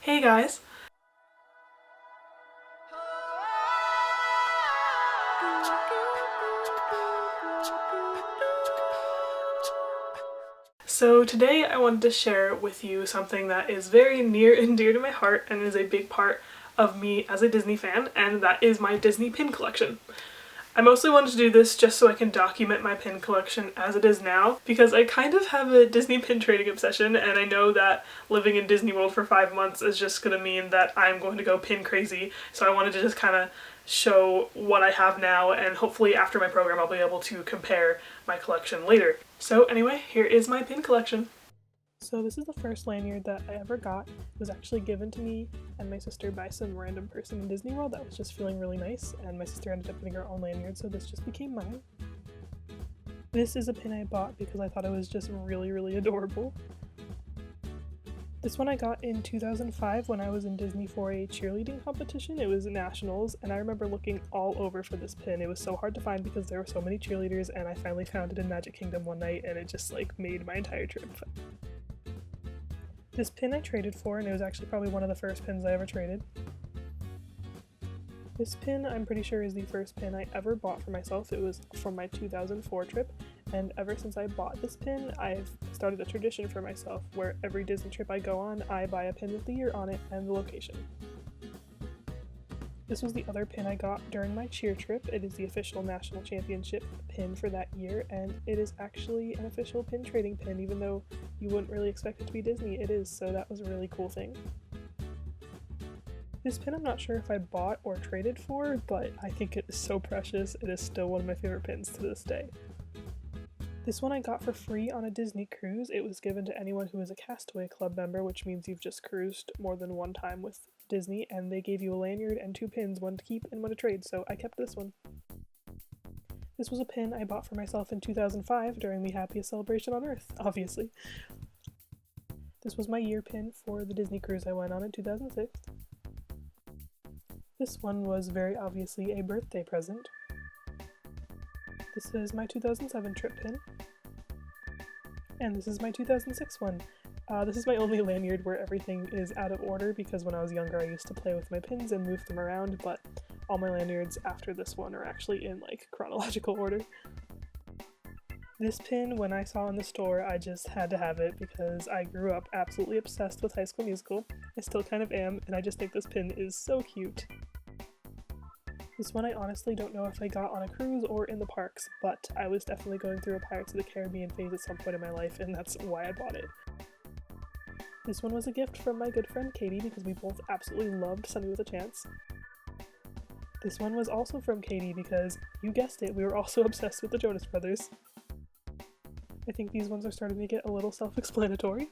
Hey guys! So today I wanted to share with you something that is very near and dear to my heart and is a big part of me as a Disney fan, and that is my Disney pin collection. I mostly wanted to do this just so I can document my pin collection as it is now, because I kind of have a Disney pin trading obsession, and I know that living in Disney World for 5 months is just going to mean that I'm going to go pin crazy, so I wanted to just kind of show what I have now, and hopefully after my program I'll be able to compare my collection later. So anyway, here is my pin collection. So this is the first lanyard that I ever got. It was actually given to me and my sister by some random person in Disney World that was just feeling really nice, and my sister ended up getting her own lanyard, so this just became mine. This is a pin I bought because I thought it was just really adorable. This one I got in 2005 when I was in Disney for a cheerleading competition. It was nationals, and I remember looking all over for this pin. It was so hard to find because there were so many cheerleaders, and I finally found it in Magic Kingdom one night, and it just made my entire trip. This pin I traded for, and it was actually probably one of the first pins I ever traded. This pin I'm pretty sure is the first pin I ever bought for myself. It was from my 2004 trip, and ever since I bought this pin, I've started a tradition for myself where every Disney trip I go on, I buy a pin with the year on it and the location. This was the other pin I got during my cheer trip. It is the official national championship pin for that year, and it is actually an official pin trading pin, even though you wouldn't really expect it to be Disney. It is, so that was a really cool thing. This pin I'm not sure if I bought or traded for, but I think it is so precious. It is still one of my favorite pins to this day. This one I got for free on a Disney cruise. It was given to anyone who is a Castaway Club member, which means you've just cruised more than one time with Disney, and they gave you a lanyard and 2 pins, one to keep and one to trade, so I kept this one. This was a pin I bought for myself in 2005 during the happiest celebration on Earth, obviously. This was my year pin for the Disney cruise I went on in 2006. This one was very obviously a birthday present. This is my 2007 trip pin. And this is my 2006 one. This is my only lanyard where everything is out of order because when I was younger I used to play with my pins and move them around, but all my lanyards after this one are actually in chronological order. This pin, when I saw in the store, I just had to have it because I grew up absolutely obsessed with High School Musical. I still kind of am, and I just think this pin is so cute. This one I honestly don't know if I got on a cruise or in the parks, but I was definitely going through a Pirates of the Caribbean phase at some point in my life, and that's why I bought it. This one was a gift from my good friend Katie because we both absolutely loved Sunny with a Chance. This one was also from Katie because, you guessed it, we were also obsessed with the Jonas Brothers. I think these ones are starting to get a little self-explanatory.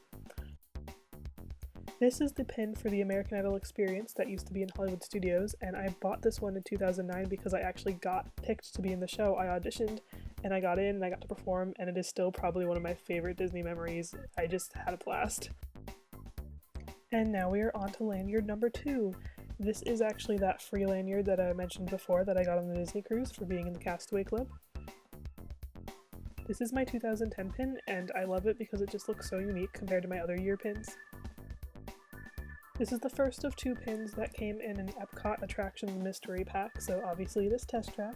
This is the pin for the American Idol experience that used to be in Hollywood Studios, and I bought this one in 2009 because I actually got picked to be in the show. I auditioned, and I got in, and I got to perform, and it is still probably one of my favorite Disney memories. I just had a blast. And now we are on to lanyard number 2. This is actually that free lanyard that I mentioned before that I got on the Disney cruise for being in the Castaway Club. This is my 2010 pin, and I love it because it just looks so unique compared to my other year pins. This is the first of 2 pins that came in an Epcot Attractions Mystery Pack, so obviously it is Test Track.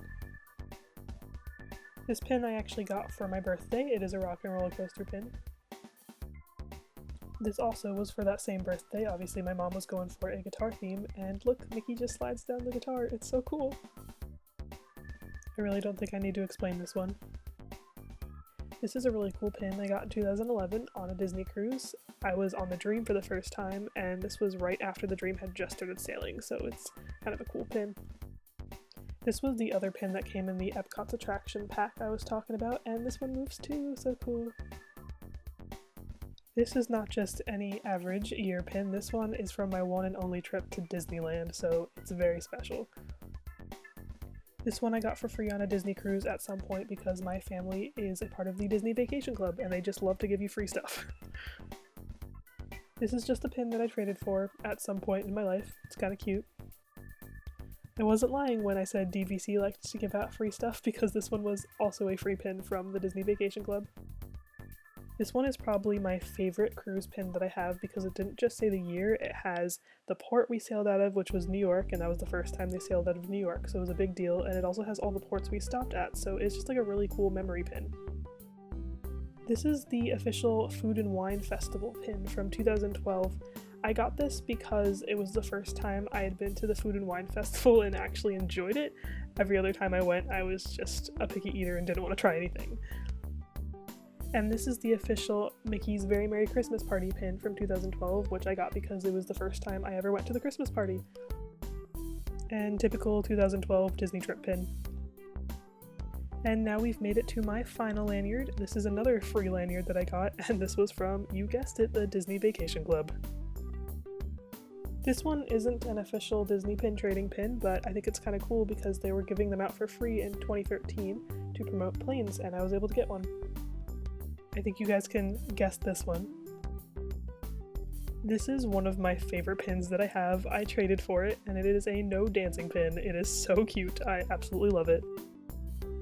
This pin I actually got for my birthday. It is a Rock and Roller Coaster pin. This also was for that same birthday. Obviously my mom was going for a guitar theme, and look, Mickey just slides down the guitar. It's so cool. I really don't think I need to explain this one. This is a really cool pin I got in 2011 on a Disney cruise. I was on the Dream for the first time, and this was right after the Dream had just started sailing, so it's kind of a cool pin. This was the other pin that came in the Epcot's attraction pack I was talking about, and this one moves too, so cool. This is not just any average year pin, this one is from my one and only trip to Disneyland, so it's very special. This one I got for free on a Disney cruise at some point because my family is a part of the Disney Vacation Club and they just love to give you free stuff. This is just a pin that I traded for at some point in my life. It's kind of cute. I wasn't lying when I said DVC liked to give out free stuff because this one was also a free pin from the Disney Vacation Club. This one is probably my favorite cruise pin that I have because it didn't just say the year, it has the port we sailed out of, which was New York, and that was the first time they sailed out of New York, so it was a big deal, and it also has all the ports we stopped at, so it's just like a really cool memory pin. This is the official Food and Wine Festival pin from 2012. I got this because it was the first time I had been to the Food and Wine Festival and actually enjoyed it. Every other time I went, I was just a picky eater and didn't want to try anything. And this is the official Mickey's Very Merry Christmas Party pin from 2012, which I got because it was the first time I ever went to the Christmas party. And typical 2012 Disney trip pin. And now we've made it to my final lanyard. This is another free lanyard that I got, and this was from, you guessed it, the Disney Vacation Club. This one isn't an official Disney pin trading pin, but I think it's kind of cool because they were giving them out for free in 2013 to promote planes, and I was able to get one. I think you guys can guess this one. This is one of my favorite pins that I have. I traded for it, and it is a no dancing pin. It is so cute. I absolutely love it.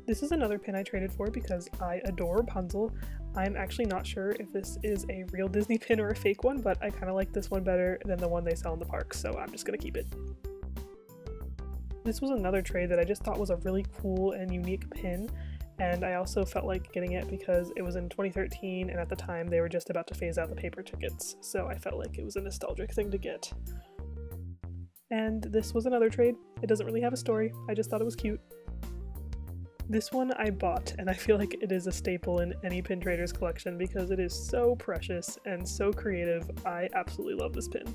This is another pin I traded for because I adore Rapunzel. I'm actually not sure if this is a real Disney pin or a fake one, but I kind of like this one better than the one they sell in the parks, so I'm just gonna keep it. This was another trade that I just thought was a really cool and unique pin. And I also felt like getting it because it was in 2013 and at the time they were just about to phase out the paper tickets, so I felt like it was a nostalgic thing to get. And this was another trade. It doesn't really have a story, I just thought it was cute. This one I bought, and I feel like it is a staple in any pin trader's collection because it is so precious and so creative. I absolutely love this pin.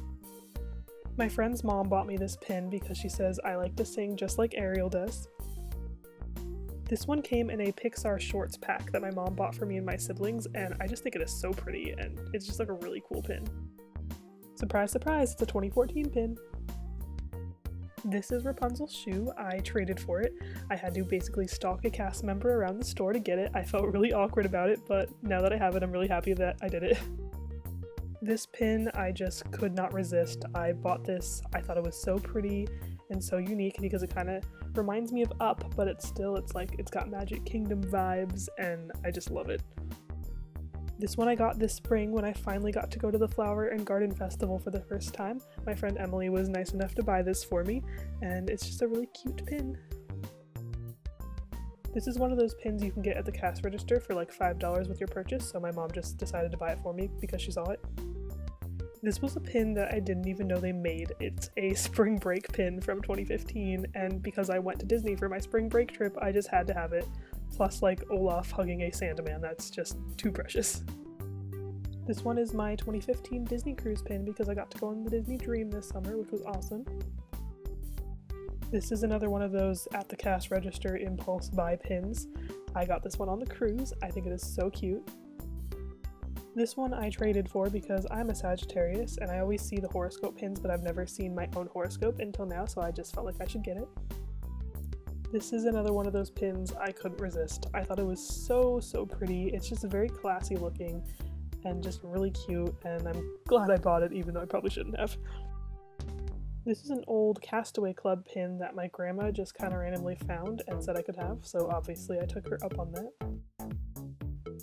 My friend's mom bought me this pin because she says I like to sing just like Ariel does. This one came in a Pixar Shorts pack that my mom bought for me and my siblings, and I just think it is so pretty, and it's just like a really cool pin. Surprise, surprise, it's a 2014 pin. This is Rapunzel's shoe. I traded for it. I had to basically stalk a cast member around the store to get it. I felt really awkward about it, but now that I have it, I'm really happy that I did it. This pin, I just could not resist. I bought this. I thought it was so pretty and so unique because it kind of reminds me of Up, but it's like it's got Magic Kingdom vibes, and I just love it. This one I got this spring when I finally got to go to the Flower and Garden Festival for the first time. My friend Emily was nice enough to buy this for me, and it's just a really cute pin. This is one of those pins you can get at the cash register for like $5 with your purchase, so my mom just decided to buy it for me because she saw it. This was a pin that I didn't even know they made. It's a spring break pin from 2015, and because I went to Disney for my spring break trip, I just had to have it. Plus, like, Olaf hugging a Sandman, that's just too precious. This one is my 2015 Disney cruise pin because I got to go on the Disney Dream this summer, which was awesome. This is another one of those at the cash register impulse buy pins. I got this one on the cruise. I think it is so cute. This one I traded for because I'm a Sagittarius and I always see the horoscope pins, but I've never seen my own horoscope until now, so I just felt like I should get it. This is another one of those pins I couldn't resist. I thought it was so pretty. It's just very classy looking and just really cute, and I'm glad I bought it even though I probably shouldn't have. This is an old Castaway Club pin that my grandma just kind of randomly found and said I could have, so obviously I took her up on that.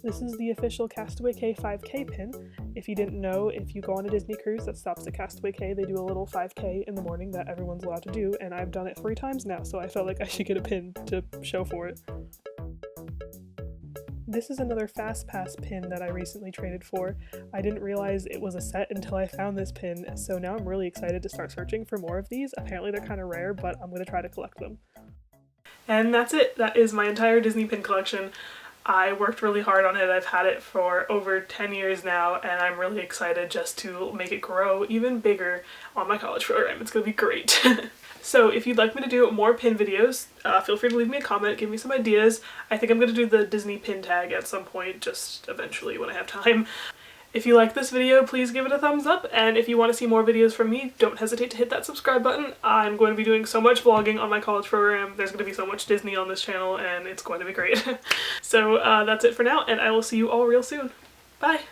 This is the official Castaway Cay 5K pin. If you didn't know, if you go on a Disney cruise that stops at Castaway Cay, they do a little 5K in the morning that everyone's allowed to do, and I've done it 3 times now, so I felt like I should get a pin to show for it. This is another Fast Pass pin that I recently traded for. I didn't realize it was a set until I found this pin, so now I'm really excited to start searching for more of these. Apparently they're kind of rare, but I'm going to try to collect them. And that's it. That is my entire Disney pin collection. I worked really hard on it. I've had it for over 10 years now, and I'm really excited just to make it grow even bigger on my college program. It's gonna be great. So if you'd like me to do more pin videos, feel free to leave me a comment, give me some ideas. I think I'm gonna do the Disney pin tag at some point, just eventually when I have time. If you like this video, please give it a thumbs up, and if you want to see more videos from me, don't hesitate to hit that subscribe button. I'm going to be doing so much vlogging on my college program. There's going to be so much Disney on this channel, and it's going to be great. So that's it for now, and I will see you all real soon. Bye!